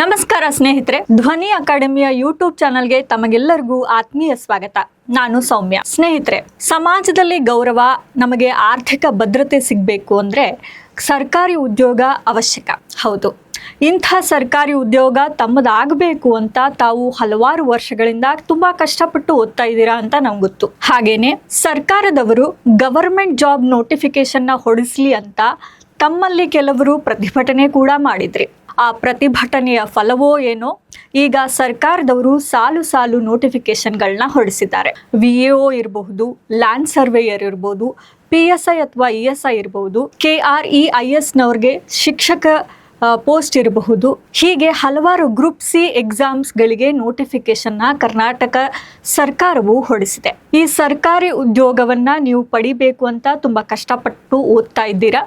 ನಮಸ್ಕಾರ ಸ್ನೇಹಿತರೆ, ಧ್ವನಿ ಅಕಾಡೆಮಿಯ ಯೂಟ್ಯೂಬ್ ಚಾನಲ್ಗೆ ತಮಗೆಲ್ಲರಿಗೂ ಆತ್ಮೀಯ ಸ್ವಾಗತ. ನಾನು ಸೌಮ್ಯ. ಸ್ನೇಹಿತರೆ, ಸಮಾಜದಲ್ಲಿ ಗೌರವ, ನಮಗೆ ಆರ್ಥಿಕ ಭದ್ರತೆ ಸಿಗಬೇಕು ಅಂದರೆ ಸರ್ಕಾರಿ ಉದ್ಯೋಗ ಅವಶ್ಯಕ. ಹೌದು, ಇಂಥ ಸರ್ಕಾರಿ ಉದ್ಯೋಗ ತಮ್ಮದಾಗಬೇಕು ಅಂತ ತಾವು ಹಲವಾರು ವರ್ಷಗಳಿಂದ ತುಂಬ ಕಷ್ಟಪಟ್ಟು ಓದ್ತಾ ಇದ್ದೀರಾ ಅಂತ ನಮ್ಗೆ ಗೊತ್ತು. ಹಾಗೇನೆ ಸರ್ಕಾರದವರು ಗವರ್ಮೆಂಟ್ ಜಾಬ್ ನೋಟಿಫಿಕೇಶನ್ನ ಹೊಡಿಸ್ಲಿ ಅಂತ ತಮ್ಮಲ್ಲಿ ಕೆಲವರು ಪ್ರತಿಭಟನೆ ಕೂಡ ಮಾಡಿದ್ರಿ. ಆ ಪ್ರತಿಭಟನೆಯ ಫಲವೋ ಏನೋ, ಈಗ ಸರ್ಕಾರದವರು ಸಾಲು ಸಾಲು ನೋಟಿಫಿಕೇಶನ್ಗಳನ್ನ ಹೊರಡಿಸಿದ್ದಾರೆ. VAO ಇರಬಹುದು, ಲ್ಯಾಂಡ್ ಸರ್ವೇಯರ್ ಇರ್ಬೋದು, PSI ಅಥವಾ ESI ಇರಬಹುದು, KREISನವ್ರಿಗೆ ಶಿಕ್ಷಕ ಪೋಸ್ಟ್ ಇರಬಹುದು. ಹೀಗೆ ಹಲವಾರು ಗ್ರೂಪ್ C ಎಕ್ಸಾಮ್ಸ್ಗಳಿಗೆ ನೋಟಿಫಿಕೇಶನ್ನ ಕರ್ನಾಟಕ ಸರ್ಕಾರವು ಹೊರಡಿಸಿದೆ. ಈ ಸರ್ಕಾರಿ ಉದ್ಯೋಗವನ್ನ ನೀವು ಪಡಿಬೇಕು ಅಂತ ತುಂಬ ಕಷ್ಟಪಟ್ಟು ಓದ್ತಾ ಇದ್ದೀರಾ.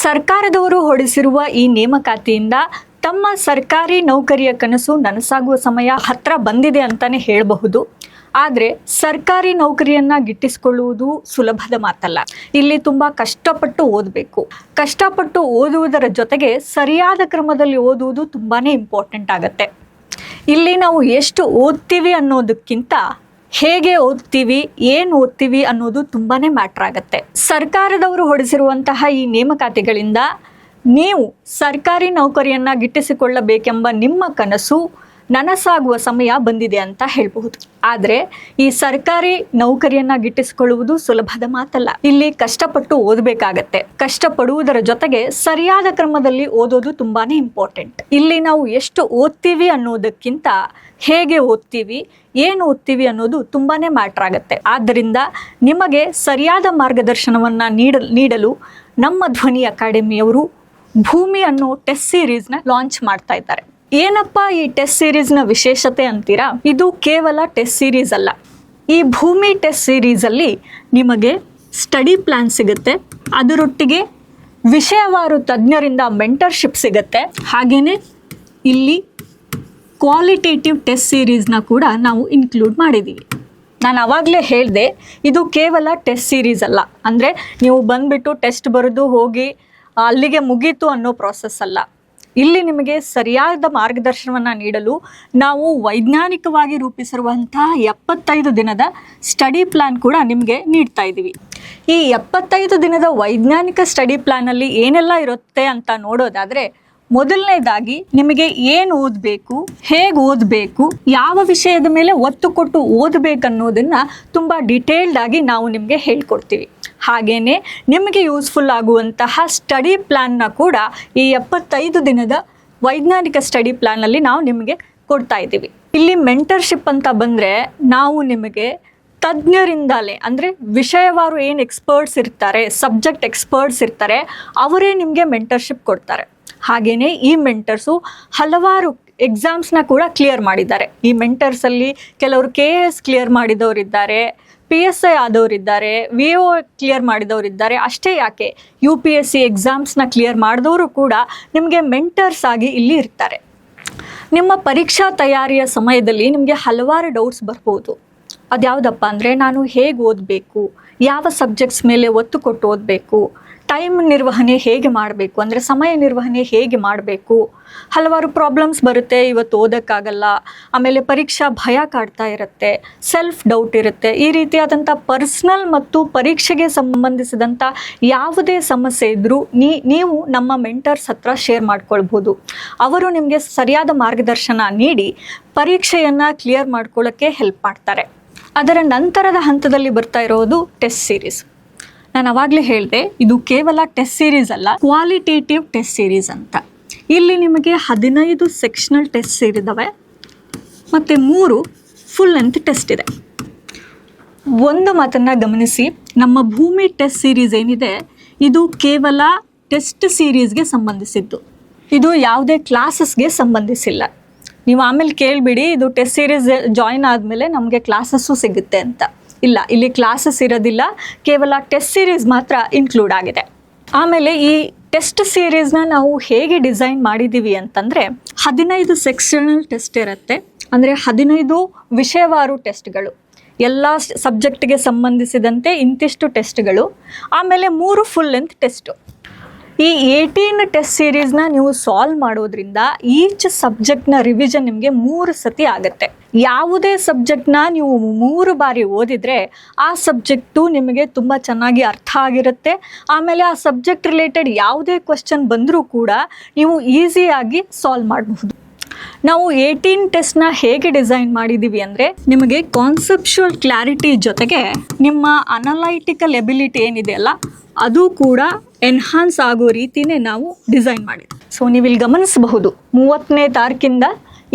ಸರ್ಕಾರದವರು ಹೊರಡಿಸಿರುವ ಈ ನೇಮಕಾತಿಯಿಂದ ತಮ್ಮ ಸರ್ಕಾರಿ ನೌಕರಿಯ ಕನಸು ನನಸಾಗುವ ಸಮಯ ಹತ್ರ ಬಂದಿದೆ ಅಂತಾನೆ ಹೇಳಬಹುದು. ಆದರೆ ಸರ್ಕಾರಿ ನೌಕರಿಯನ್ನ ಗಿಟ್ಟಿಸಿಕೊಳ್ಳುವುದು ಸುಲಭದ ಮಾತಲ್ಲ. ಇಲ್ಲಿ ತುಂಬ ಕಷ್ಟಪಟ್ಟು ಓದಬೇಕು. ಕಷ್ಟಪಟ್ಟು ಓದುವುದರ ಜೊತೆಗೆ ಸರಿಯಾದ ಕ್ರಮದಲ್ಲಿ ಓದುವುದು ತುಂಬಾನೇ ಇಂಪಾರ್ಟೆಂಟ್ ಆಗುತ್ತೆ. ಇಲ್ಲಿ ನಾವು ಎಷ್ಟು ಓದ್ತೀವಿ ಅನ್ನೋದಕ್ಕಿಂತ ಹೇಗೆ ಓದ್ತೀವಿ, ಏನು ಓದ್ತೀವಿ ಅನ್ನೋದು ತುಂಬಾನೇ ಮ್ಯಾಟ್ರ್ ಆಗುತ್ತೆ. ಸರ್ಕಾರದವರು ಹೊರಡಿಸಿರುವಂತಹ ಈ ನೇಮಕಾತಿಗಳಿಂದ ನೀವು ಸರ್ಕಾರಿ ನೌಕರಿಯನ್ನ ಗಿಟ್ಟಿಸಿಕೊಳ್ಳಬೇಕೆಂಬ ನಿಮ್ಮ ಕನಸು ನನಸಾಗುವ ಸಮಯ ಬಂದಿದೆ ಅಂತ ಹೇಳಬಹುದು. ಆದರೆ ಈ ಸರ್ಕಾರಿ ನೌಕರಿಯನ್ನ ಗಿಟ್ಟಿಸಿಕೊಳ್ಳುವುದು ಸುಲಭದ ಮಾತಲ್ಲ. ಇಲ್ಲಿ ಕಷ್ಟಪಟ್ಟು ಓದಬೇಕಾಗತ್ತೆ. ಕಷ್ಟಪಡುವುದರ ಜೊತೆಗೆ ಸರಿಯಾದ ಕ್ರಮದಲ್ಲಿ ಓದೋದು ತುಂಬಾನೇ ಇಂಪಾರ್ಟೆಂಟ್. ಇಲ್ಲಿ ನಾವು ಎಷ್ಟು ಓದ್ತೀವಿ ಅನ್ನೋದಕ್ಕಿಂತ ಹೇಗೆ ಓದ್ತೀವಿ, ಏನು ಓದ್ತೀವಿ ಅನ್ನೋದು ತುಂಬಾನೇ ಮ್ಯಾಟ್ರ್ ಆಗುತ್ತೆ. ಆದ್ದರಿಂದ ನಿಮಗೆ ಸರಿಯಾದ ಮಾರ್ಗದರ್ಶನವನ್ನ ನೀಡಲು ನಮ್ಮ ಧ್ವನಿ ಅಕಾಡೆಮಿಯವರು ಭೂಮಿ ಅನ್ನೋ ಟೆಸ್ಟ್ ಸೀರೀಸ್ನ ಲಾಂಚ್ ಮಾಡ್ತಾ ಇದ್ದಾರೆ. ಏನಪ್ಪ ಈ ಟೆಸ್ಟ್ ಸೀರೀಸ್ನ ವಿಶೇಷತೆ ಅಂತೀರಾ? ಇದು ಕೇವಲ ಟೆಸ್ಟ್ ಸೀರೀಸ್ ಅಲ್ಲ. ಈ ಭೂಮಿ ಟೆಸ್ಟ್ ಸೀರೀಸಲ್ಲಿ ನಿಮಗೆ ಸ್ಟಡಿ ಪ್ಲಾನ್ ಸಿಗುತ್ತೆ, ಅದರೊಟ್ಟಿಗೆ ವಿಷಯವಾರು ತಜ್ಞರಿಂದ ಮೆಂಟರ್ಶಿಪ್ ಸಿಗುತ್ತೆ. ಹಾಗೆಯೇ ಇಲ್ಲಿ ಕ್ವಾಲಿಟೇಟಿವ್ ಟೆಸ್ಟ್ ಸೀರೀಸ್ನ ಕೂಡ ನಾವು ಇನ್ಕ್ಲೂಡ್ ಮಾಡಿದ್ದೀವಿ. ನಾನು ಆವಾಗಲೇ ಹೇಳಿದೆ, ಇದು ಕೇವಲ ಟೆಸ್ಟ್ ಸೀರೀಸ್ ಅಲ್ಲ. ಅಂದರೆ ನೀವು ಬಂದುಬಿಟ್ಟು ಟೆಸ್ಟ್ ಬರೆದು ಹೋಗಿ ಅಲ್ಲಿಗೆ ಮುಗೀತು ಅನ್ನೋ ಪ್ರಾಸೆಸ್ ಅಲ್ಲ. ಇಲ್ಲಿ ನಿಮಗೆ ಸರಿಯಾದ ಮಾರ್ಗದರ್ಶನವನ್ನು ನೀಡಲು ನಾವು ವೈಜ್ಞಾನಿಕವಾಗಿ ರೂಪಿಸಿರುವಂತಹ 75 ದಿನದ ಸ್ಟಡಿ ಪ್ಲ್ಯಾನ್ ಕೂಡ ನಿಮಗೆ ನೀಡ್ತಾ ಇದ್ದೀವಿ. ಈ 75 ದಿನದ ವೈಜ್ಞಾನಿಕ ಸ್ಟಡಿ ಪ್ಲ್ಯಾನಲ್ಲಿ ಏನೆಲ್ಲ ಇರುತ್ತೆ ಅಂತ ನೋಡೋದಾದರೆ, ಮೊದಲನೇದಾಗಿ ನಿಮಗೆ ಏನು ಓದಬೇಕು, ಹೇಗೆ ಓದಬೇಕು, ಯಾವ ವಿಷಯದ ಮೇಲೆ ಒತ್ತು ಕೊಟ್ಟು ಓದಬೇಕನ್ನೋದನ್ನು ತುಂಬ ಡಿಟೇಲ್ಡ್ ಆಗಿ ನಾವು ನಿಮಗೆ ಹೇಳ್ಕೊಡ್ತೀವಿ. ಹಾಗೆಯೇ ನಿಮಗೆ ಯೂಸ್ಫುಲ್ ಆಗುವಂತಹ ಸ್ಟಡಿ ಪ್ಲ್ಯಾನ್ನ ಕೂಡ ಈ 75 ದಿನದ ವೈಜ್ಞಾನಿಕ ಸ್ಟಡಿ ಪ್ಲ್ಯಾನಲ್ಲಿ ನಾವು ನಿಮಗೆ ಕೊಡ್ತಾ ಇದ್ದೀವಿ. ಇಲ್ಲಿ ಮೆಂಟರ್ಶಿಪ್ ಅಂತ ಬಂದರೆ ನಾವು ನಿಮಗೆ ತಜ್ಞರಿಂದಲೇ, ಅಂದರೆ ವಿಷಯವಾರು ಏನು ಎಕ್ಸ್ಪರ್ಟ್ಸ್ ಇರ್ತಾರೆ, ಸಬ್ಜೆಕ್ಟ್ ಎಕ್ಸ್ಪರ್ಟ್ಸ್ ಇರ್ತಾರೆ, ಅವರೇ ನಿಮಗೆ ಮೆಂಟರ್ಶಿಪ್ ಕೊಡ್ತಾರೆ. ಹಾಗೆಯೇ ಈ ಮೆಂಟರ್ಸು ಹಲವಾರು ಎಕ್ಸಾಮ್ಸ್ನ ಕೂಡ ಕ್ಲಿಯರ್ ಮಾಡಿದ್ದಾರೆ. ಈ ಮೆಂಟರ್ಸಲ್ಲಿ ಕೆಲವರು KS ಕ್ಲಿಯರ್ ಮಾಡಿದವರಿದ್ದಾರೆ, PSI ಆದವರಿದ್ದಾರೆ, VAO ಕ್ಲಿಯರ್ ಮಾಡಿದವರಿದ್ದಾರೆ. ಅಷ್ಟೇ ಯಾಕೆ, UPSC ಎಕ್ಸಾಮ್ಸ್ನ ಕ್ಲಿಯರ್ ಮಾಡಿದವರು ಕೂಡ ನಿಮಗೆ ಮೆಂಟರ್ಸ್ ಆಗಿ ಇಲ್ಲಿ ಇರ್ತಾರೆ. ನಿಮ್ಮ ಪರೀಕ್ಷಾ ತಯಾರಿಯ ಸಮಯದಲ್ಲಿ ನಿಮಗೆ ಹಲವಾರು ಡೌಟ್ಸ್ ಬರ್ಬೋದು. ಅದ್ಯಾವುದಪ್ಪ ಅಂದರೆ, ನಾನು ಹೇಗೆ ಓದಬೇಕು, ಯಾವ ಸಬ್ಜೆಕ್ಟ್ಸ್ ಮೇಲೆ ಒತ್ತು ಕೊಟ್ಟು ಓದಬೇಕು, ಟೈಮ್ ನಿರ್ವಹಣೆ ಹೇಗೆ ಮಾಡಬೇಕು, ಅಂದರೆ ಸಮಯ ನಿರ್ವಹಣೆ ಹೇಗೆ ಮಾಡಬೇಕು, ಹಲವಾರು ಪ್ರಾಬ್ಲಮ್ಸ್ ಬರುತ್ತೆ. ಇವತ್ತು ಓದೋಕ್ಕಾಗಲ್ಲ, ಆಮೇಲೆ ಪರೀಕ್ಷಾ ಭಯ ಕಾಡ್ತಾ ಇರುತ್ತೆ, ಸೆಲ್ಫ್ ಡೌಟ್ ಇರುತ್ತೆ. ಈ ರೀತಿಯಾದಂಥ ಪರ್ಸ್ನಲ್ ಮತ್ತು ಪರೀಕ್ಷೆಗೆ ಸಂಬಂಧಿಸಿದಂಥ ಯಾವುದೇ ಸಮಸ್ಯೆ ಇದ್ದರೂ ನೀವು ನಮ್ಮ ಮೆಂಟರ್ಸ್ ಹತ್ರ ಶೇರ್ ಮಾಡ್ಕೊಳ್ಬೋದು. ಅವರು ನಿಮಗೆ ಸರಿಯಾದ ಮಾರ್ಗದರ್ಶನ ನೀಡಿ ಪರೀಕ್ಷೆಯನ್ನು ಕ್ಲಿಯರ್ ಮಾಡ್ಕೊಳ್ಳೋಕ್ಕೆ ಹೆಲ್ಪ್ ಮಾಡ್ತಾರೆ. ಅದರ ನಂತರದ ಹಂತದಲ್ಲಿ ಬರ್ತಾ ಇರೋದು ಟೆಸ್ಟ್ ಸೀರೀಸ್. ನಾನು ಆವಾಗಲೇ ಹೇಳಿದೆ, ಇದು ಕೇವಲ ಟೆಸ್ಟ್ ಸೀರೀಸ್ ಅಲ್ಲ, ಕ್ವಾಲಿಟೇಟಿವ್ ಟೆಸ್ಟ್ ಸೀರೀಸ್ ಅಂತ. ಇಲ್ಲಿ ನಿಮಗೆ 15 ಸೆಕ್ಷನಲ್ ಟೆಸ್ಟ್ ಸೇರಿದ್ದಾವೆ ಮತ್ತು 3 ಫುಲ್ ಲೆಂತ್ ಟೆಸ್ಟ್ ಇದೆ. ಒಂದು ಮಾತನ್ನು ಗಮನಿಸಿ, ನಮ್ಮ ಭೂಮಿ ಟೆಸ್ಟ್ ಸೀರೀಸ್ ಏನಿದೆ, ಇದು ಕೇವಲ ಟೆಸ್ಟ್ ಸೀರೀಸ್ಗೆ ಸಂಬಂಧಿಸಿದ್ದು. ಇದು ಯಾವುದೇ ಕ್ಲಾಸಸ್ಗೆ ಸಂಬಂಧಿಸಿಲ್ಲ. ನೀವು ಆಮೇಲೆ ಕೇಳಿಬಿಡಿ, ಇದು ಟೆಸ್ಟ್ ಸೀರೀಸ್ ಜಾಯಿನ್ ಆದಮೇಲೆ ನಮಗೆ ಕ್ಲಾಸಸ್ಸು ಸಿಗುತ್ತೆ ಅಂತ. ಇಲ್ಲ, ಇಲ್ಲಿ ಕ್ಲಾಸಸ್ ಇರೋದಿಲ್ಲ, ಕೇವಲ ಟೆಸ್ಟ್ ಸೀರೀಸ್ ಮಾತ್ರ ಇನ್ಕ್ಲೂಡ್ ಆಗಿದೆ. ಆಮೇಲೆ ಈ ಟೆಸ್ಟ್ ಸೀರೀಸ್ನ ನಾವು ಹೇಗೆ ಡಿಸೈನ್ ಮಾಡಿದ್ದೀವಿ ಅಂತಂದರೆ, 15 ಸೆಕ್ಷನಲ್ ಟೆಸ್ಟ್ ಇರುತ್ತೆ. ಅಂದರೆ 15 ವಿಷಯವಾರು ಟೆಸ್ಟ್ಗಳು, ಎಲ್ಲ ಸಬ್ಜೆಕ್ಟ್ಗೆ ಸಂಬಂಧಿಸಿದಂತೆ ಇಂತಿಷ್ಟು ಟೆಸ್ಟ್ಗಳು. ಆಮೇಲೆ 3 ಫುಲ್ ಲೆಂತ್ ಟೆಸ್ಟು. ಈ 18 ಟೆಸ್ಟ್ ಸೀರೀಸ್ನ ನೀವು ಸಾಲ್ವ್ ಮಾಡೋದ್ರಿಂದ ಈಚ್ ಸಬ್ಜೆಕ್ಟ್ನ ರಿವಿಷನ್ ನಿಮಗೆ 3 ಸತಿ ಆಗುತ್ತೆ. ಯಾವುದೇ ಸಬ್ಜೆಕ್ಟ್ನ ನೀವು 3 ಬಾರಿ ಓದಿದರೆ ಆ ಸಬ್ಜೆಕ್ಟು ನಿಮಗೆ ತುಂಬ ಚೆನ್ನಾಗಿ ಅರ್ಥ ಆಗಿರುತ್ತೆ. ಆಮೇಲೆ ಆ ಸಬ್ಜೆಕ್ಟ್ ರಿಲೇಟೆಡ್ ಯಾವುದೇ ಕ್ವೆಶ್ಚನ್ ಬಂದರೂ ಕೂಡ ನೀವು ಈಸಿಯಾಗಿ ಸಾಲ್ವ್ ಮಾಡಬಹುದು. ನಾವು 18 ಟೆಸ್ಟ್ನ ಹೇಗೆ ಡಿಸೈನ್ ಮಾಡಿದ್ದೀವಿ ಅಂದರೆ, ನಿಮಗೆ ಕಾನ್ಸೆಪ್ಚುವಲ್ ಕ್ಲಾರಿಟಿ ಜೊತೆಗೆ ನಿಮ್ಮ ಅನಲೈಟಿಕಲ್ ಎಬಿಲಿಟಿ ಏನಿದೆ ಅಲ್ಲ ಅದು ಕೂಡ ಎನ್ಹಾನ್ಸ್ ಆಗೋ ರೀತಿಯೇ ನಾವು ಡಿಸೈನ್ ಮಾಡಿದ್ವಿ. ಸೊ ನೀವು ಇಲ್ಲಿ ಗಮನಿಸಬಹುದು, 30ನೇ ತಾರೀಕಿಂದ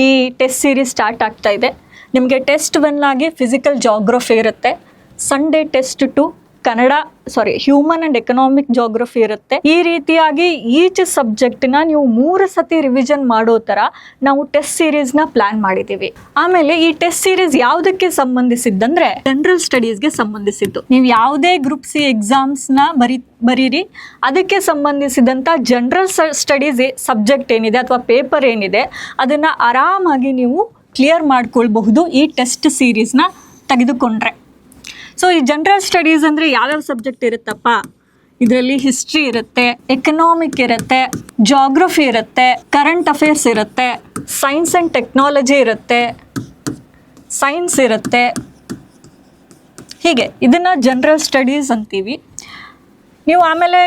ಈ ಟೆಸ್ಟ್ ಸೀರೀಸ್ ಸ್ಟಾರ್ಟ್ ಆಗ್ತಾ ಇದೆ. ನಿಮಗೆ ಟೆಸ್ಟ್ 1 ಆಗಿ ಫಿಸಿಕಲ್ ಜಾಗ್ರಫಿ ಇರುತ್ತೆ. Sunday test 2 human and economic geography ಇರುತ್ತೆ. ಈ ರೀತಿಯಾಗಿ ಈಚ್ ಸಬ್ಜೆಕ್ಟ್ನ ನೀವು 3 ಸತಿ ರಿವಿಷನ್ ಮಾಡೋ ಥರ ನಾವು ಟೆಸ್ಟ್ ಸೀರೀಸ್ನ ಪ್ಲಾನ್ ಮಾಡಿದ್ದೀವಿ. ಆಮೇಲೆ ಈ ಟೆಸ್ಟ್ ಸೀರೀಸ್ ಯಾವುದಕ್ಕೆ ಸಂಬಂಧಿಸಿದ್ದಂದ್ರೆ ಜನರಲ್ ಸ್ಟಡೀಸ್ಗೆ ಸಂಬಂಧಿಸಿದ್ದು. ನೀವು ಯಾವುದೇ ಗ್ರೂಪ್ ಸಿ ಎಕ್ಸಾಮ್ಸ್ನ ಬರೀರಿ, ಅದಕ್ಕೆ ಸಂಬಂಧಿಸಿದಂಥ ಜನರಲ್ ಸ್ಟಡೀಸ್ ಸಬ್ಜೆಕ್ಟ್ ಏನಿದೆ ಅಥವಾ ಪೇಪರ್ ಏನಿದೆ ಅದನ್ನು ಆರಾಮಾಗಿ ನೀವು ಕ್ಲಿಯರ್ ಮಾಡ್ಕೊಳ್ಬಹುದು ಈ ಟೆಸ್ಟ್ ಸೀರೀಸ್ನ ತೆಗೆದುಕೊಂಡ್ರೆ. ಸೊ ಈ ಜನರಲ್ ಸ್ಟಡೀಸ್ ಅಂದರೆ ಯಾವ್ಯಾವ ಸಬ್ಜೆಕ್ಟ್ ಇರುತ್ತಪ್ಪ? ಇದರಲ್ಲಿ ಹಿಸ್ಟ್ರಿ ಇರುತ್ತೆ, ಎಕನಾಮಿಕ್ ಇರುತ್ತೆ, ಜಾಗ್ರಫಿ ಇರುತ್ತೆ, ಕರೆಂಟ್ ಅಫೇರ್ಸ್ ಇರುತ್ತೆ, ಸೈನ್ಸ್ ಆ್ಯಂಡ್ ಟೆಕ್ನಾಲಜಿ ಇರುತ್ತೆ, ಸೈನ್ಸ್ ಇರುತ್ತೆ. ಹೀಗೆ ಇದನ್ನು ಜನರಲ್ ಸ್ಟಡೀಸ್ ಅಂತೀವಿ. ನೀವು ಆಮೇಲೆ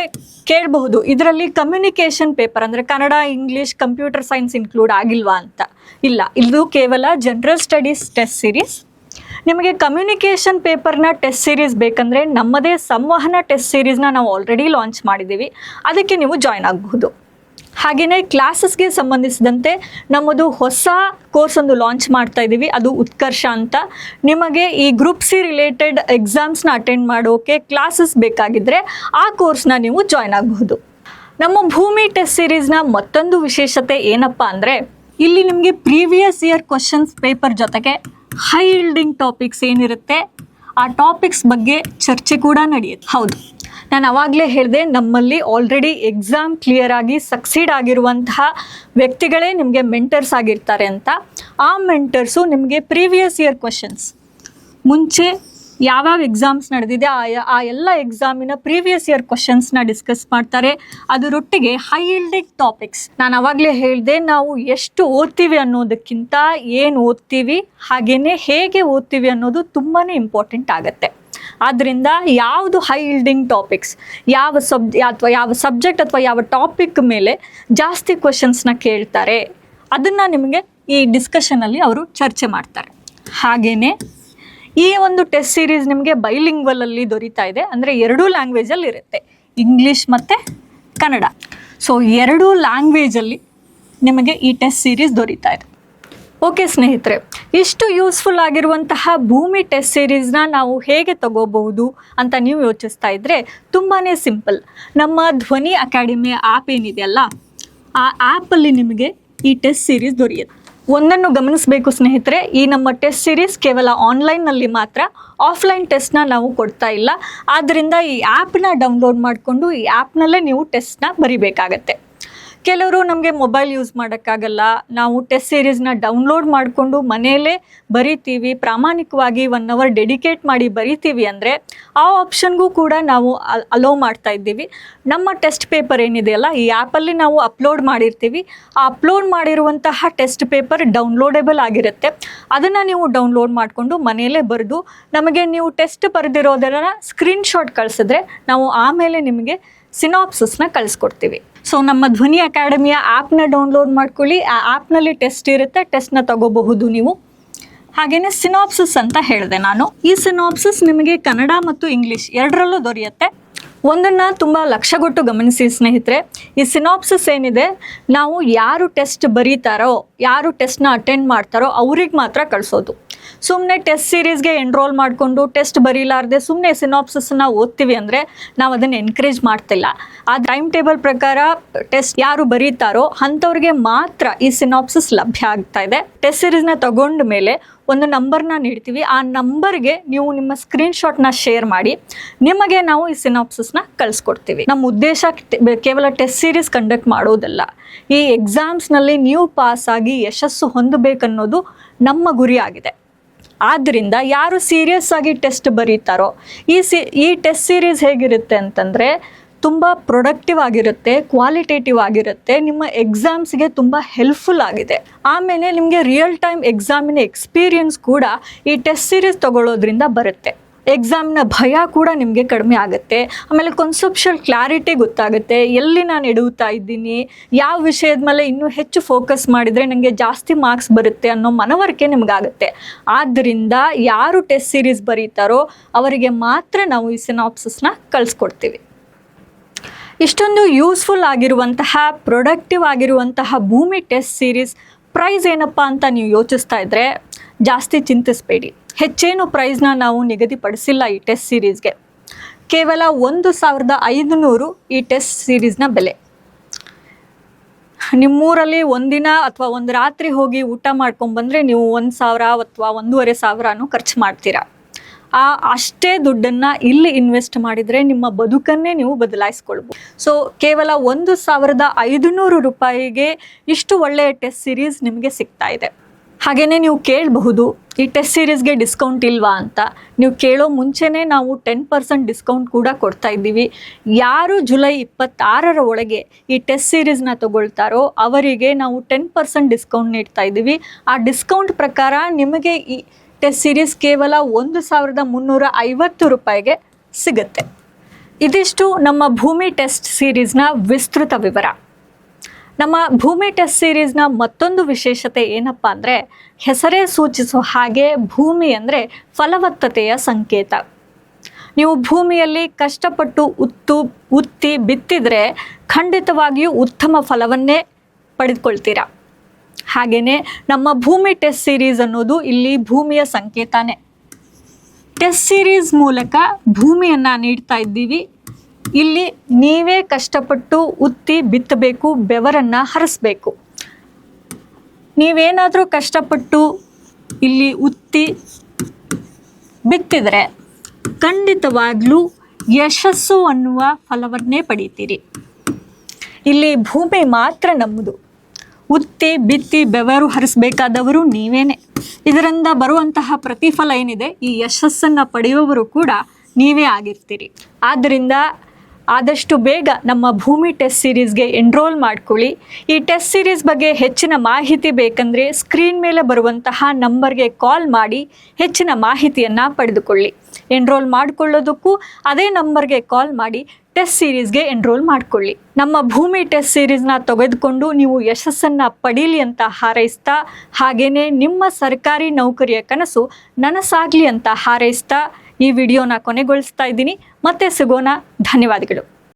ಕೇಳಬಹುದು, ಇದರಲ್ಲಿ ಕಮ್ಯುನಿಕೇಷನ್ ಪೇಪರ್ ಅಂದರೆ Kannada, English, computer science include ಆಗಿಲ್ವಾ ಅಂತ. ಇಲ್ಲ, ಇದು ಕೇವಲ ಜನರಲ್ ಸ್ಟಡೀಸ್ ಟೆಸ್ಟ್ ಸೀರೀಸ್. ನಿಮಗೆ ಕಮ್ಯುನಿಕೇಷನ್ ಪೇಪರ್ನ ಟೆಸ್ಟ್ ಸೀರೀಸ್ ಬೇಕಂದರೆ ನಮ್ಮದೇ ಸಂವಹನ ಟೆಸ್ಟ್ ಸೀರೀಸ್ನ ನಾವು ಆಲ್ರೆಡಿ ಲಾಂಚ್ ಮಾಡಿದ್ದೀವಿ, ಅದಕ್ಕೆ ನೀವು ಜಾಯ್ನ್ ಆಗಬಹುದು. ಹಾಗೆಯೇ ಕ್ಲಾಸಸ್ಗೆ ಸಂಬಂಧಿಸಿದಂತೆ ನಮ್ಮದು ಹೊಸ ಕೋರ್ಸ್ ಒಂದು ಲಾಂಚ್ ಮಾಡ್ತಾ ಇದ್ದೀವಿ, ಅದು ಉತ್ಕರ್ಷ ಅಂತ. ನಿಮಗೆ ಈ ಗ್ರೂಪ್ ಸಿ ರಿಲೇಟೆಡ್ ಎಕ್ಸಾಮ್ಸ್ನ ಅಟೆಂಡ್ ಮಾಡೋಕ್ಕೆ ಕ್ಲಾಸಸ್ ಬೇಕಾಗಿದ್ದರೆ ಆ ಕೋರ್ಸ್ನ ನೀವು ಜಾಯ್ನ್ ಆಗಬಹುದು. ನಮ್ಮ ಭೂಮಿ ಟೆಸ್ಟ್ ಸೀರೀಸ್ನ ಮತ್ತೊಂದು ವಿಶೇಷತೆ ಏನಪ್ಪ ಅಂದರೆ, ಇಲ್ಲಿ ನಿಮಗೆ ಪ್ರೀವಿಯಸ್ ಇಯರ್ ಕ್ವಶನ್ಸ್ ಪೇಪರ್ ಜೊತೆಗೆ ಹೈ ಈಲ್ಡಿಂಗ್ ಟಾಪಿಕ್ಸ್ ಏನಿರುತ್ತೆ ಆ ಟಾಪಿಕ್ಸ್ ಬಗ್ಗೆ ಚರ್ಚೆ ಕೂಡ ನಡೆಯುತ್ತೆ. ಹೌದು, ನಾನು ಆವಾಗಲೇ ಹೇಳಿದೆ, ನಮ್ಮಲ್ಲಿ ಆಲ್ರೆಡಿ ಎಕ್ಸಾಮ್ ಕ್ಲಿಯರ್ ಆಗಿ ಸಕ್ಸೀಡ್ ಆಗಿರುವಂತಹ ವ್ಯಕ್ತಿಗಳೇ ನಿಮಗೆ ಮೆಂಟರ್ಸ್ ಆಗಿರ್ತಾರೆ ಅಂತ. ಆ ಮೆಂಟರ್ಸು ನಿಮಗೆ ಪ್ರೀವಿಯಸ್ ಇಯರ್ ಕ್ವಶನ್ಸ್, ಮುಂಚೆ ಯಾವ್ಯಾವ ಎಕ್ಸಾಮ್ಸ್ ನಡೆದಿದೆ ಆ ಎಲ್ಲ ಎಕ್ಸಾಮಿನ ಪ್ರೀವಿಯಸ್ ಇಯರ್ ಕ್ವಶನ್ಸ್ನ ಡಿಸ್ಕಸ್ ಮಾಡ್ತಾರೆ. ಅದರೊಟ್ಟಿಗೆ ಹೈ ಈಲ್ಡಿಂಗ್ ಟಾಪಿಕ್ಸ್, ನಾನು ಆವಾಗಲೇ ಹೇಳಿದೆ, ನಾವು ಎಷ್ಟು ಓದ್ತೀವಿ ಅನ್ನೋದಕ್ಕಿಂತ ಏನು ಓದ್ತೀವಿ ಹಾಗೆಯೇ ಹೇಗೆ ಓದ್ತೀವಿ ಅನ್ನೋದು ತುಂಬಾ ಇಂಪಾರ್ಟೆಂಟ್ ಆಗುತ್ತೆ. ಆದ್ದರಿಂದ ಯಾವುದು ಹೈ ಈಲ್ಡಿಂಗ್ ಟಾಪಿಕ್ಸ್, ಯಾವ ಸಬ್ಜೆಕ್ಟ್ ಅಥವಾ ಯಾವ ಟಾಪಿಕ್ ಮೇಲೆ ಜಾಸ್ತಿ ಕ್ವಶನ್ಸ್ನ ಕೇಳ್ತಾರೆ ಅದನ್ನು ನಿಮಗೆ ಈ ಡಿಸ್ಕಷನಲ್ಲಿ ಅವರು ಚರ್ಚೆ ಮಾಡ್ತಾರೆ. ಹಾಗೆಯೇ ಈ ಒಂದು ಟೆಸ್ಟ್ ಸೀರೀಸ್ ನಿಮಗೆ ಬೈಲಿಂಗ್ವಲಲ್ಲಿ ದೊರೀತಾ ಇದೆ, ಅಂದರೆ 2 ಲ್ಯಾಂಗ್ವೇಜಲ್ಲಿ ಇರುತ್ತೆ, ಇಂಗ್ಲೀಷ್ ಮತ್ತು ಕನ್ನಡ. ಸೊ 2 ಲ್ಯಾಂಗ್ವೇಜಲ್ಲಿ ನಿಮಗೆ ಈ ಟೆಸ್ಟ್ ಸೀರೀಸ್ ದೊರೀತಾ ಇದೆ. ಓಕೆ ಸ್ನೇಹಿತರೆ, ಇಷ್ಟು ಯೂಸ್ಫುಲ್ ಆಗಿರುವಂತಹ ಭೂಮಿ ಟೆಸ್ಟ್ ಸೀರೀಸ್ನ ನಾವು ಹೇಗೆ ತಗೋಬಹುದು ಅಂತ ನೀವು ಯೋಚಿಸ್ತಾ ಇದ್ದರೆ ತುಂಬಾ ಸಿಂಪಲ್. ನಮ್ಮ ಧ್ವನಿ ಅಕಾಡೆಮಿ ಆ್ಯಪ್ ಏನಿದೆಯಲ್ಲ, ಆ ಆ್ಯಪಲ್ಲಿ ನಿಮಗೆ ಈ ಟೆಸ್ಟ್ ಸೀರೀಸ್ ದೊರೆಯುತ್ತೆ. ಒಂದನ್ನು ಗಮನಿಸಬೇಕು ಸ್ನೇಹಿತರೆ, ಈ ನಮ್ಮ ಟೆಸ್ಟ್ ಸೀರೀಸ್ ಕೇವಲ ಆನ್ಲೈನ್ನಲ್ಲಿ ಮಾತ್ರ, ಆಫ್ಲೈನ್ ಟೆಸ್ಟ್ನ ನಾವು ಕೊಡ್ತಾ ಇಲ್ಲ. ಆದ್ದರಿಂದ ಈ ಆ್ಯಪ್ನ ಡೌನ್ಲೋಡ್ ಮಾಡಿಕೊಂಡು ಈ ಆ್ಯಪ್ನಲ್ಲೇ ನೀವು ಟೆಸ್ಟ್ನ ಬರಿಬೇಕಾಗತ್ತೆ. ಕೆಲವರು ನಮಗೆ ಮೊಬೈಲ್ ಯೂಸ್ ಮಾಡೋಕ್ಕಾಗಲ್ಲ, ನಾವು ಟೆಸ್ಟ್ ಸೀರೀಸ್ನ ಡೌನ್ಲೋಡ್ ಮಾಡಿಕೊಂಡು ಮನೆಯಲ್ಲೇ ಬರಿತೀವಿ, ಪ್ರಾಮಾಣಿಕವಾಗಿ 1 ಅವರ್ ಡೆಡಿಕೇಟ್ ಮಾಡಿ ಬರಿತೀವಿ ಅಂದರೆ ಆ ಆಪ್ಷನ್ಗೂ ಕೂಡ ನಾವು ಅಲೋ ಮಾಡ್ತಾ ಇದ್ದೀವಿ. ನಮ್ಮ ಟೆಸ್ಟ್ ಪೇಪರ್ ಏನಿದೆಯಲ್ಲ ಈ ಆ್ಯಪಲ್ಲಿ ನಾವು ಅಪ್ಲೋಡ್ ಮಾಡಿರ್ತೀವಿ, ಆ ಅಪ್ಲೋಡ್ ಮಾಡಿರುವಂತಹ ಟೆಸ್ಟ್ ಪೇಪರ್ ಡೌನ್ಲೋಡೇಬಲ್ ಆಗಿರುತ್ತೆ. ಅದನ್ನು ನೀವು ಡೌನ್ಲೋಡ್ ಮಾಡಿಕೊಂಡು ಮನೆಯಲ್ಲೇ ಬರೆದು ನಮಗೆ ನೀವು ಟೆಸ್ಟ್ ಬರೆದಿರೋದನ್ನು ಸ್ಕ್ರೀನ್ಶಾಟ್ ಕಳಿಸಿದ್ರೆ ನಾವು ಆಮೇಲೆ ನಿಮಗೆ ಸಿನಾಪ್ಸಿಸ್ನ ಕಳಿಸ್ಕೊಡ್ತೀವಿ. ಸೊ ನಮ್ಮ ಧ್ವನಿ ಅಕಾಡೆಮಿಯ ಆ್ಯಪ್ನ ಡೌನ್ಲೋಡ್ ಮಾಡ್ಕೊಳ್ಳಿ, ಆ ಆ್ಯಪ್ನಲ್ಲಿ ಟೆಸ್ಟ್ ಇರುತ್ತೆ, ಟೆಸ್ಟ್ನ ತಗೋಬಹುದು ನೀವು. ಹಾಗೆಯೇ ಸಿನಾಪ್ಸಿಸ್ ಅಂತ ಹೇಳಿದೆ ನಾನು, ಈ ಸಿನಾಪ್ಸಿಸ್ ನಿಮಗೆ ಕನ್ನಡ ಮತ್ತು ಇಂಗ್ಲೀಷ್ 2ರಲ್ಲೂ ದೊರೆಯುತ್ತೆ. ಒಂದನ್ನು ತುಂಬ ಲಕ್ಷ್ಯಗೊಟ್ಟು ಗಮನಿಸಿ ಸ್ನೇಹಿತರೆ, ಈ ಸಿನಾಪ್ಸಿಸ್ ಏನಿದೆ ನಾವು ಯಾರು ಟೆಸ್ಟ್ ಬರೀತಾರೋ, ಯಾರು ಟೆಸ್ಟ್ನ ಅಟೆಂಡ್ ಮಾಡ್ತಾರೋ ಅವ್ರಿಗೆ ಮಾತ್ರ ಕಳಿಸೋದು. ಸುಮ್ಮನೆ ಟೆಸ್ಟ್ ಸೀರೀಸ್ಗೆ ಎನ್ರೋಲ್ ಮಾಡಿಕೊಂಡು ಟೆಸ್ಟ್ ಬರೀಲಾರ್ದೆ ಸುಮ್ಮನೆ ಸಿನಾಪ್ಸಿಸ್ನ ಓದ್ತೀವಿ ಅಂದರೆ ನಾವು ಅದನ್ನು ಎನ್ಕರೇಜ್ ಮಾಡ್ತಿಲ್ಲ. ಆ ಟೈಮ್ ಟೇಬಲ್ ಪ್ರಕಾರ ಟೆಸ್ಟ್ ಯಾರು ಬರೀತಾರೋ ಅಂಥವ್ರಿಗೆ ಮಾತ್ರ ಈ ಸಿನಾಪ್ಸಿಸ್ ಲಭ್ಯ ಆಗ್ತಾ ಇದೆ. ಟೆಸ್ಟ್ ಸೀರೀಸ್ನ ತಗೊಂಡ ಮೇಲೆ ಒಂದು ನಂಬರ್ನ ನೀಡ್ತೀವಿ, ಆ ನಂಬರ್ಗೆ ನೀವು ನಿಮ್ಮ ಸ್ಕ್ರೀನ್ಶಾಟ್ನ ಶೇರ್ ಮಾಡಿ ನಿಮಗೆ ನಾವು ಈ ಸಿನಾಪ್ಸಿಸ್ನ ಕಳಿಸ್ಕೊಡ್ತೀವಿ. ನಮ್ಮ ಉದ್ದೇಶ ಕೇವಲ ಟೆಸ್ಟ್ ಸೀರೀಸ್ ಕಂಡಕ್ಟ್ ಮಾಡೋದಲ್ಲ, ಈ ಎಕ್ಸಾಮ್ಸ್ನಲ್ಲಿ ನೀವು ಪಾಸ್ ಆಗಿ ಯಶಸ್ಸು ಹೊಂದಬೇಕನ್ನೋದು ನಮ್ಮ ಗುರಿ ಆಗಿದೆ. ಆದ್ದರಿಂದ ಯಾರು ಸೀರಿಯಸ್ ಆಗಿ ಟೆಸ್ಟ್ ಬರೀತಾರೋ ಈ ಟೆಸ್ಟ್ ಸೀರೀಸ್ ಹೇಗಿರುತ್ತೆ ಅಂತಂದರೆ ತುಂಬ ಪ್ರೊಡಕ್ಟಿವ್ ಆಗಿರುತ್ತೆ, ಕ್ವಾಲಿಟೇಟಿವ್ ಆಗಿರುತ್ತೆ, ನಿಮ್ಮ ಎಕ್ಸಾಮ್ಸ್ಗೆ ತುಂಬ ಹೆಲ್ಪ್ಫುಲ್ ಆಗಿದೆ. ಆಮೇಲೆ ನಿಮಗೆ ರಿಯಲ್ ಟೈಮ್ ಎಕ್ಸಾಮಿನ ಎಕ್ಸ್ಪೀರಿಯನ್ಸ್ ಕೂಡ ಈ ಟೆಸ್ಟ್ ಸೀರೀಸ್ ತಗೊಳ್ಳೋದ್ರಿಂದ ಬರುತ್ತೆ. ಎಕ್ಸಾಮ್ನ ಭಯ ಕೂಡ ನಿಮಗೆ ಕಡಿಮೆ ಆಗುತ್ತೆ. ಆಮೇಲೆ ಕಾನ್ಸೆಪ್ಷುಯಲ್ ಕ್ಲಾರಿಟಿ ಗೊತ್ತಾಗುತ್ತೆ, ಎಲ್ಲಿ ನಾನು ಎಡುತ್ತಾ ಇದ್ದೀನಿ, ಯಾವ ವಿಷಯದ ಮೇಲೆ ಇನ್ನೂ ಹೆಚ್ಚು ಫೋಕಸ್ ಮಾಡಿದರೆ ನನಗೆ ಜಾಸ್ತಿ ಮಾರ್ಕ್ಸ್ ಬರುತ್ತೆ ಅನ್ನೋ ಮನವರಿಕೆ ನಿಮಗಾಗುತ್ತೆ. ಆದ್ದರಿಂದ ಯಾರು ಟೆಸ್ಟ್ ಸೀರೀಸ್ ಬರೀತಾರೋ ಅವರಿಗೆ ಮಾತ್ರ ನಾವು ಈ ಸಿನಾಪ್ಸಿಸ್ನ ಕಳಿಸ್ಕೊಡ್ತೀವಿ. ಇಷ್ಟೊಂದು ಯೂಸ್ಫುಲ್ ಆಗಿರುವಂತಹ, ಪ್ರೊಡಕ್ಟಿವ್ ಆಗಿರುವಂತಹ ಭೂಮಿ ಟೆಸ್ಟ್ ಸೀರೀಸ್ ಪ್ರೈಸ್ ಏನಪ್ಪ ಅಂತ ನೀವು ಯೋಚಿಸ್ತಾ ಇದ್ದರೆ ಜಾಸ್ತಿ ಚಿಂತಿಸಬೇಡಿ. ಹೆಚ್ಚೇನು ಪ್ರೈಸ್ನ ನಾವು ನಿಗದಿಪಡಿಸಿಲ್ಲ ಈ ಟೆಸ್ಟ್ ಸೀರೀಸ್ಗೆ. ಕೇವಲ 1500 ಈ ಟೆಸ್ಟ್ ಸೀರೀಸ್ನ ಬೆಲೆ. ನಿಮ್ಮೂರಲ್ಲಿ ಒಂದಿನ ಅಥವಾ ಒಂದು ರಾತ್ರಿ ಹೋಗಿ ಊಟ ಮಾಡ್ಕೊಂಡ್ಬಂದರೆ ನೀವು 1000 ಅಥವಾ 1500 ಖರ್ಚು ಮಾಡ್ತೀರಾ. ಅಷ್ಟೇ ದುಡ್ಡನ್ನು ಇಲ್ಲಿ ಇನ್ವೆಸ್ಟ್ ಮಾಡಿದರೆ ನಿಮ್ಮ ಬದುಕನ್ನೇ ನೀವು ಬದಲಾಯಿಸ್ಕೊಳ್ಬೋದು. ಸೊ ಕೇವಲ 1500 ರೂಪಾಯಿಗೆ ಇಷ್ಟು ಒಳ್ಳೆಯ ಟೆಸ್ಟ್ ಸೀರೀಸ್ ನಿಮಗೆ ಸಿಗ್ತಾ ಇದೆ. ಹಾಗೆಯೇ ನೀವು ಕೇಳಬಹುದು, ಈ ಟೆಸ್ಟ್ ಸೀರೀಸ್ಗೆ ಡಿಸ್ಕೌಂಟ್ ಇಲ್ವಾ ಅಂತ. ನೀವು ಕೇಳೋ ಮುಂಚೆನೇ ನಾವು 10% ಡಿಸ್ಕೌಂಟ್ ಕೂಡ ಕೊಡ್ತಾ ಇದ್ದೀವಿ. ಯಾರು ಜುಲೈ 26 ಒಳಗೆ ಈ ಟೆಸ್ಟ್ ಸೀರೀಸ್ನ ತಗೊಳ್ತಾರೋ ಅವರಿಗೆ ನಾವು 10% ಡಿಸ್ಕೌಂಟ್ ನೀಡ್ತಾ ಇದ್ದೀವಿ. ಆ ಡಿಸ್ಕೌಂಟ್ ಪ್ರಕಾರ ನಿಮಗೆ ಈ ಟೆಸ್ಟ್ ಸೀರೀಸ್ ಕೇವಲ 1350 ರೂಪಾಯಿಗೆ ಸಿಗುತ್ತೆ. ಇದಿಷ್ಟು ನಮ್ಮ ಭೂಮಿ ಟೆಸ್ಟ್ ಸೀರೀಸ್ನ ವಿಸ್ತೃತ ವಿವರ. ನಮ್ಮ ಭೂಮಿ ಟೆಸ್ಟ್ ಸೀರೀಸ್ನ ಮತ್ತೊಂದು ವಿಶೇಷತೆ ಏನಪ್ಪ ಅಂದರೆ, ಹೆಸರೇ ಸೂಚಿಸೋ ಹಾಗೆ ಭೂಮಿ ಅಂದರೆ ಫಲವತ್ತತೆಯ ಸಂಕೇತ. ನೀವು ಭೂಮಿಯಲ್ಲಿ ಕಷ್ಟಪಟ್ಟು ಉತ್ತಿ ಬಿತ್ತಿದರೆ ಖಂಡಿತವಾಗಿಯೂ ಉತ್ತಮ ಫಲವನ್ನೇ ಪಡೆದುಕೊಳ್ತೀರಾ. ಹಾಗೆಯೇ ನಮ್ಮ ಭೂಮಿ ಟೆಸ್ಟ್ ಸೀರೀಸ್ ಅನ್ನೋದು ಇಲ್ಲಿ ಭೂಮಿಯ ಸಂಕೇತನೇ. ಟೆಸ್ಟ್ ಸೀರೀಸ್ ಮೂಲಕ ಭೂಮಿಯನ್ನು ನೀಡ್ತಾ ಇದ್ದೀವಿ. ಇಲ್ಲಿ ನೀವೇ ಕಷ್ಟಪಟ್ಟು ಉತ್ತಿ ಬಿತ್ತಬೇಕು, ಬೆವರನ್ನು ಹರಿಸ್ಬೇಕು. ನೀವೇನಾದರೂ ಕಷ್ಟಪಟ್ಟು ಇಲ್ಲಿ ಉತ್ತಿ ಬಿತ್ತಿದರೆ ಖಂಡಿತವಾಗ್ಲೂ ಯಶಸ್ಸು ಅನ್ನುವ ಫಲವನ್ನೇ ಪಡೀತೀರಿ. ಇಲ್ಲಿ ಭೂಮಿ ಮಾತ್ರ ನಮ್ಮದು. ಉತ್ತಿ ಬಿತ್ತಿ ಬೆವರು ಹರಿಸಬೇಕಾದವರು ನೀವೇನೆ. ಇದರಿಂದ ಬರುವಂತಹ ಪ್ರತಿಫಲ ಏನಿದೆ, ಈ ಯಶಸ್ಸನ್ನು ಪಡೆಯುವವರು ಕೂಡ ನೀವೇ ಆಗಿರ್ತೀರಿ. ಆದ್ದರಿಂದ ಆದಷ್ಟು ಬೇಗ ನಮ್ಮ ಭೂಮಿ ಟೆಸ್ಟ್ ಸೀರೀಸ್ಗೆ ಎನ್ರೋಲ್ ಮಾಡ್ಕೊಳ್ಳಿ. ಈ ಟೆಸ್ಟ್ ಸೀರೀಸ್ ಬಗ್ಗೆ ಹೆಚ್ಚಿನ ಮಾಹಿತಿ ಬೇಕಂದರೆ ಸ್ಕ್ರೀನ್ ಮೇಲೆ ಬರುವಂತಹ ನಂಬರ್ಗೆ ಕಾಲ್ ಮಾಡಿ ಹೆಚ್ಚಿನ ಮಾಹಿತಿಯನ್ನು ಪಡೆದುಕೊಳ್ಳಿ. ಎನ್ರೋಲ್ ಮಾಡಿಕೊಳ್ಳೋದಕ್ಕೂ ಅದೇ ನಂಬರ್ಗೆ ಕಾಲ್ ಮಾಡಿ ಟೆಸ್ಟ್ ಸೀರೀಸ್ಗೆ ಎನ್ರೋಲ್ ಮಾಡಿಕೊಳ್ಳಿ. ನಮ್ಮ ಭೂಮಿ ಟೆಸ್ಟ್ ಸೀರೀಸ್ನ ತೆಗೆದುಕೊಂಡು ನೀವು ಯಶಸ್ಸನ್ನು ಪಡೀಲಿ ಅಂತ ಹಾರೈಸ್ತಾ, ಹಾಗೆಯೇ ನಿಮ್ಮ ಸರ್ಕಾರಿ ನೌಕರಿಯ ಕನಸು ನನಸಾಗಲಿ ಅಂತ ಹಾರೈಸ್ತಾ ಈ ವಿಡಿಯೋನ ಕೊನೆಗೊಳಿಸ್ತಾ ಇದ್ದೀನಿ. ಮತ್ತೆ ಸಿಗೋಣ. ಧನ್ಯವಾದಗಳು.